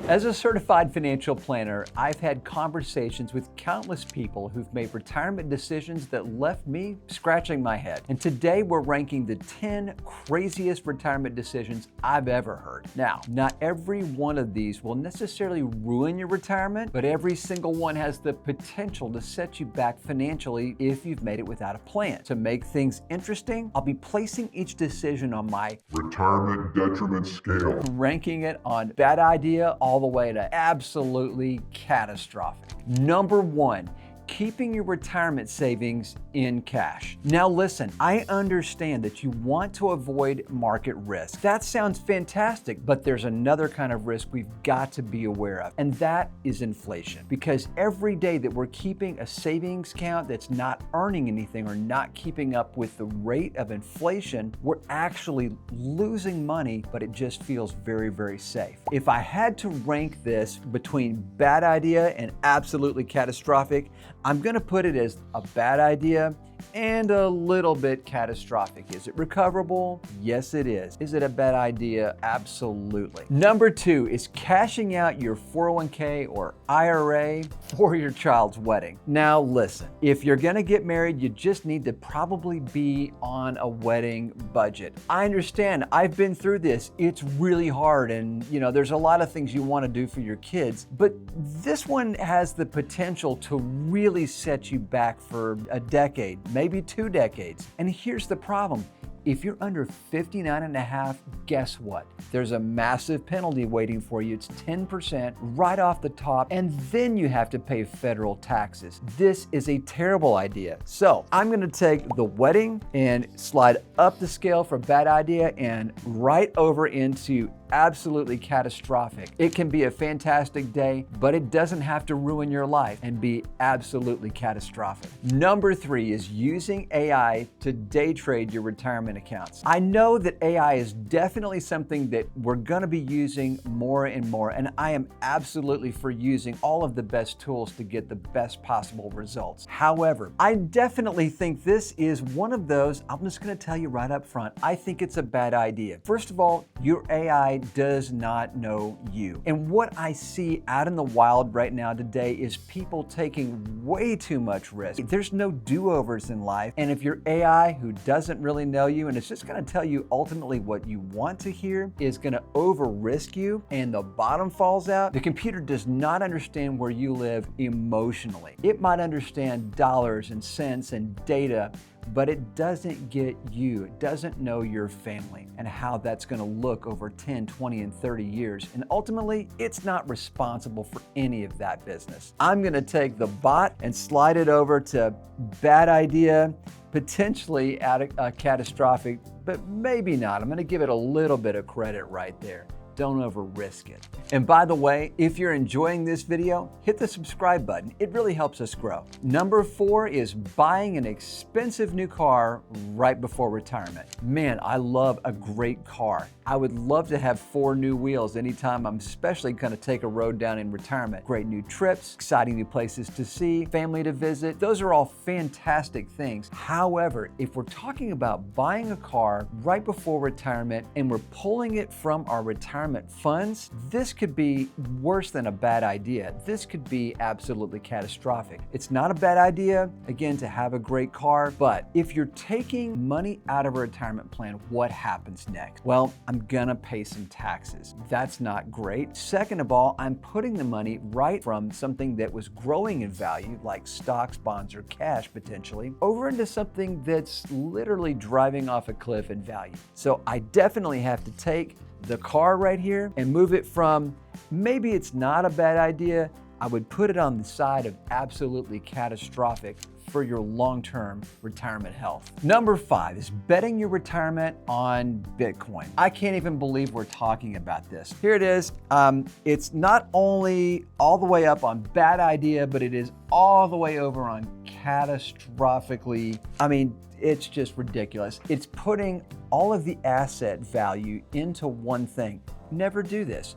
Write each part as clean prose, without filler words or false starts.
As a certified financial planner, I've had conversations with countless people who've made retirement decisions that left me scratching my head. And today we're ranking the 10 craziest retirement decisions I've ever heard. Now, not every one of these will necessarily ruin your retirement, but every single one has the potential to set you back financially if you've made it without a plan. To make things interesting, I'll be placing each decision on my retirement detriment scale, ranking it on bad idea all the way to absolutely catastrophic. Number 1, keeping your retirement savings in cash. Now listen, I understand that you want to avoid market risk. That sounds fantastic, but there's another kind of risk we've got to be aware of, and that is inflation. Because every day that we're keeping a savings account that's not earning anything or not keeping up with the rate of inflation, we're actually losing money, but it just feels very, very safe. If I had to rank this between bad idea and absolutely catastrophic, I'm gonna put it as a bad idea and a little bit catastrophic. Is it recoverable? Yes, it is. Is it a bad idea? Absolutely. Number 2 is cashing out your 401k or IRA for your child's wedding. Now listen, if you're gonna get married, you just need to probably be on a wedding budget. I understand, I've been through this. It's really hard, and there's a lot of things you wanna do for your kids, but this one has the potential to really set you back for a decade, maybe 2 decades. And here's the problem. If you're under 59 and a half, guess what? There's a massive penalty waiting for you. It's 10% right off the top, and then you have to pay federal taxes. This is a terrible idea. So I'm gonna take the wedding and slide up the scale for bad idea and right over into absolutely catastrophic. It can be a fantastic day, but it doesn't have to ruin your life and be absolutely catastrophic. Number 3 is using AI to day trade your retirement accounts. I know that AI is definitely something that we're gonna be using more and more, and I am absolutely for using all of the best tools to get the best possible results. However, I definitely think this is one of those, I'm just gonna tell you right up front, I think it's a bad idea. First of all, your AI does not know you. And what I see out in the wild right now today is people taking way too much risk. There's no do-overs in life. And if your AI, who doesn't really know you and it's just gonna tell you ultimately what you want to hear, is gonna over-risk you and the bottom falls out, the computer does not understand where you live emotionally. It might understand dollars and cents and data, but it doesn't get you. It doesn't know your family and how that's gonna look over 10, 20, and 30 years. And ultimately, it's not responsible for any of that business. I'm gonna take the bot and slide it over to bad idea, potentially catastrophic, but maybe not. I'm gonna give it a little bit of credit right there. Don't over risk it. And by the way, if you're enjoying this video, hit the subscribe button. It really helps us grow. Number 4 is buying an expensive new car right before retirement. Man, I love a great car. I would love to have 4 new wheels anytime I'm especially gonna take a road down in retirement. Great new trips, exciting new places to see, family to visit. Those are all fantastic things. However, if we're talking about buying a car right before retirement and we're pulling it from our retirement funds, this could be worse than a bad idea. This could be absolutely catastrophic. It's not a bad idea, again, to have a great car, but if you're taking money out of a retirement plan, what happens next? Well, I'm gonna pay some taxes. That's not great. Second of all, I'm putting the money right from something that was growing in value, like stocks, bonds, or cash potentially, over into something that's literally driving off a cliff in value. So I definitely have to take the car right here and move it from maybe it's not a bad idea, I would put it on the side of absolutely catastrophic for your long-term retirement health. Number 5 is betting your retirement on Bitcoin. I can't even believe we're talking about this. Here it is. It's not only all the way up on bad idea, but it is all the way over on catastrophically, it's just ridiculous. It's putting all of the asset value into one thing. Never do this.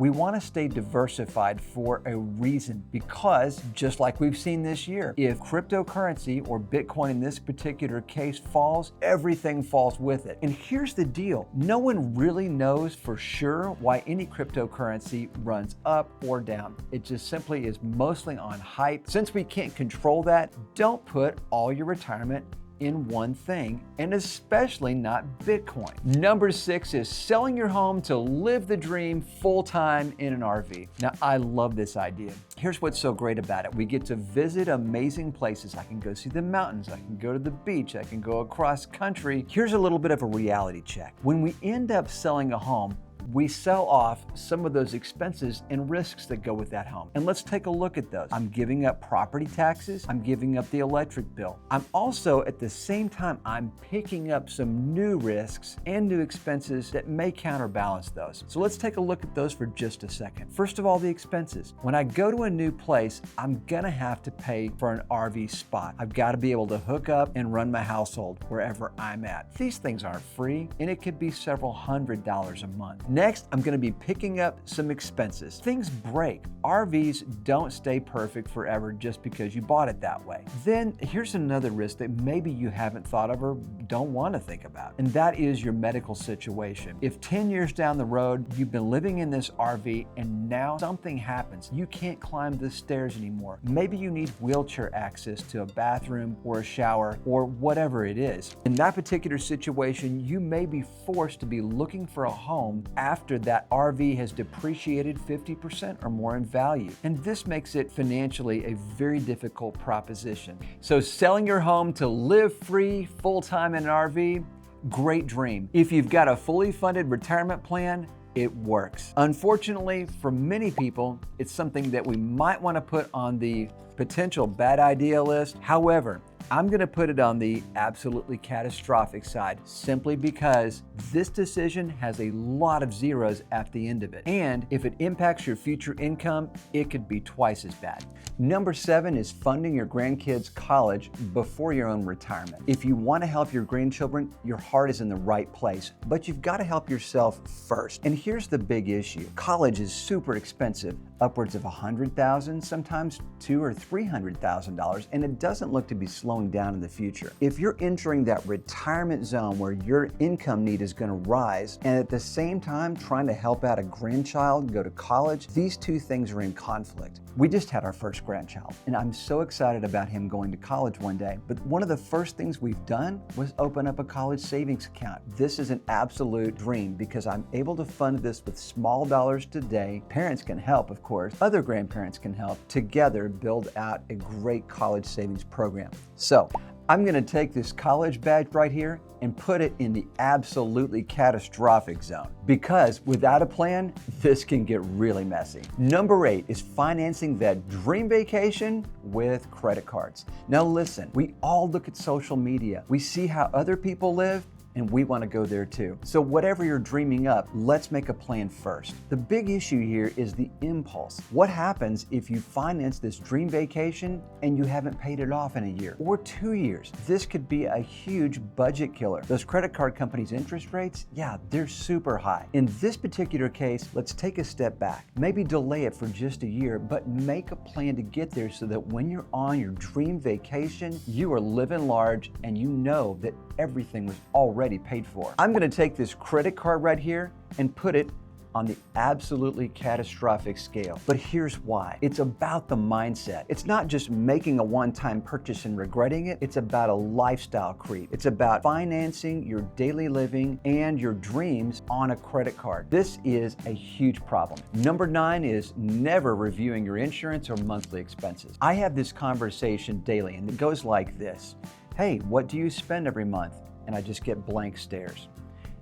We want to stay diversified for a reason, because just like we've seen this year, if cryptocurrency, or Bitcoin in this particular case, falls, everything falls with it. And here's the deal. No one really knows for sure why any cryptocurrency runs up or down. It just simply is mostly on hype. Since we can't control that, don't put all your retirement in one thing, and especially not Bitcoin. Number 6 is selling your home to live the dream full-time in an RV. Now, I love this idea. Here's what's so great about it. We get to visit amazing places. I can go see the mountains, I can go to the beach, I can go across country. Here's a little bit of a reality check. When we end up selling a home, we sell off some of those expenses and risks that go with that home. And let's take a look at those. I'm giving up property taxes. I'm giving up the electric bill. I'm also, at the same time, I'm picking up some new risks and new expenses that may counterbalance those. So let's take a look at those for just a second. First of all, the expenses. When I go to a new place, I'm gonna have to pay for an RV spot. I've got to be able to hook up and run my household wherever I'm at. These things aren't free, and it could be several $100s a month. Next, I'm going to be picking up some expenses. Things break. RVs don't stay perfect forever just because you bought it that way. Then here's another risk that maybe you haven't thought of or don't want to think about, and that is your medical situation. If 10 years down the road, you've been living in this RV and now something happens, you can't climb the stairs anymore. Maybe you need wheelchair access to a bathroom or a shower or whatever it is. In that particular situation, you may be forced to be looking for a home after that RV has depreciated 50% or more in value. And this makes it financially a very difficult proposition. So selling your home to live free full-time in an RV, great dream. If you've got a fully funded retirement plan, it works. Unfortunately, for many people, it's something that we might want to put on the potential bad idea list. However, I'm going to put it on the absolutely catastrophic side, simply because this decision has a lot of zeros at the end of it. And if it impacts your future income, it could be twice as bad. Number 7 is funding your grandkids' college before your own retirement. If you want to help your grandchildren, your heart is in the right place, but you've got to help yourself first. And here's the big issue. College is super expensive, upwards of $100,000, sometimes $200,000 or $300,000, and it doesn't look to be slowing down in the future. If you're entering that retirement zone where your income need is going to rise, and at the same time trying to help out a grandchild go to college, these two things are in conflict. We just had our first grandchild, and I'm so excited about him going to college one day. But one of the first things we've done was open up a college savings account. This is an absolute dream because I'm able to fund this with small dollars today. Parents can help, of course. Other grandparents can help. Together, build out a great college savings program. So I'm going to take this college badge right here and put it in the absolutely catastrophic zone, because without a plan, this can get really messy. Number 8 is financing that dream vacation with credit cards. Now listen, we all look at social media. We see how other people live, and we want to go there too. So whatever you're dreaming up, let's make a plan first. The big issue here is the impulse. What happens if you finance this dream vacation and you haven't paid it off in a year or 2 years? This could be a huge budget killer. Those credit card companies' interest rates, yeah, they're super high. In this particular case, let's take a step back. Maybe delay it for just a year, but make a plan to get there so that when you're on your dream vacation, you are living large and you know that everything was already paid for. I'm going to take this credit card right here and put it on the absolutely catastrophic scale. But here's why. It's about the mindset. It's not just making a one-time purchase and regretting it. It's about a lifestyle creep. It's about financing your daily living and your dreams on a credit card. This is a huge problem. Number 9 is never reviewing your insurance or monthly expenses. I have this conversation daily, and it goes like this. Hey, what do you spend every month? And I just get blank stares.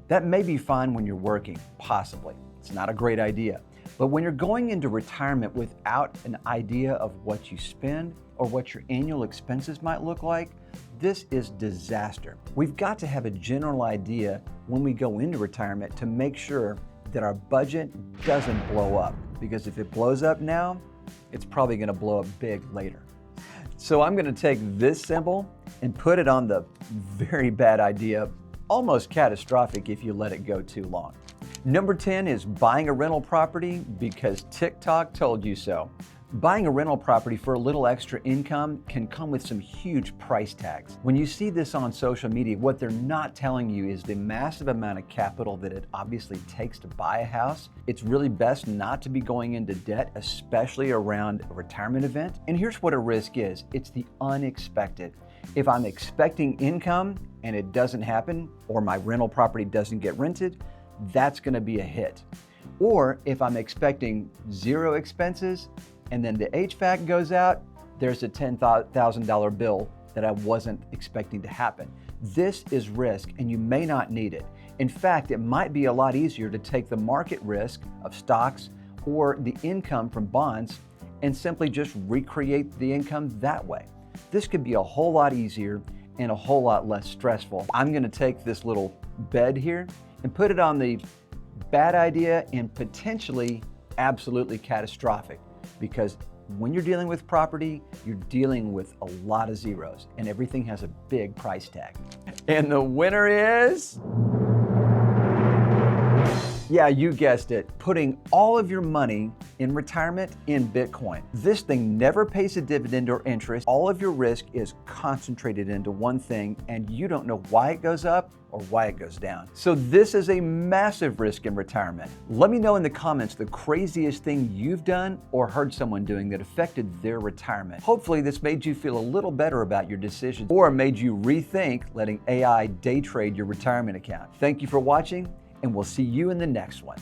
That may be fine when you're working, possibly. It's not a great idea. But when you're going into retirement without an idea of what you spend or what your annual expenses might look like, this is disaster. We've got to have a general idea when we go into retirement to make sure that our budget doesn't blow up. Because if it blows up now, it's probably going to blow up big later. So I'm going to take this symbol and put it on the very bad idea, almost catastrophic if you let it go too long. Number 10 is buying a rental property because TikTok told you so. Buying a rental property for a little extra income can come with some huge price tags. When you see this on social media, what they're not telling you is the massive amount of capital that it obviously takes to buy a house. It's really best not to be going into debt, especially around a retirement event. And here's what a risk is. It's the unexpected. If I'm expecting income and it doesn't happen, or my rental property doesn't get rented, that's gonna be a hit. Or if I'm expecting zero expenses and then the HVAC goes out, there's a $10,000 bill that I wasn't expecting to happen. This is risk and you may not need it. In fact, it might be a lot easier to take the market risk of stocks or the income from bonds and simply just recreate the income that way. This could be a whole lot easier and a whole lot less stressful. I'm gonna take this little bed here and put it on the bad idea and potentially absolutely catastrophic, because when you're dealing with property, you're dealing with a lot of zeros and everything has a big price tag. And the winner is, yeah, you guessed it, putting all of your money in retirement in Bitcoin. This thing never pays a dividend or interest. All of your risk is concentrated into one thing and you don't know why it goes up or why it goes down. So this is a massive risk in retirement. Let me know in the comments the craziest thing you've done or heard someone doing that affected their retirement. Hopefully this made you feel a little better about your decisions or made you rethink letting AI day trade your retirement account. Thank you for watching, and we'll see you in the next one.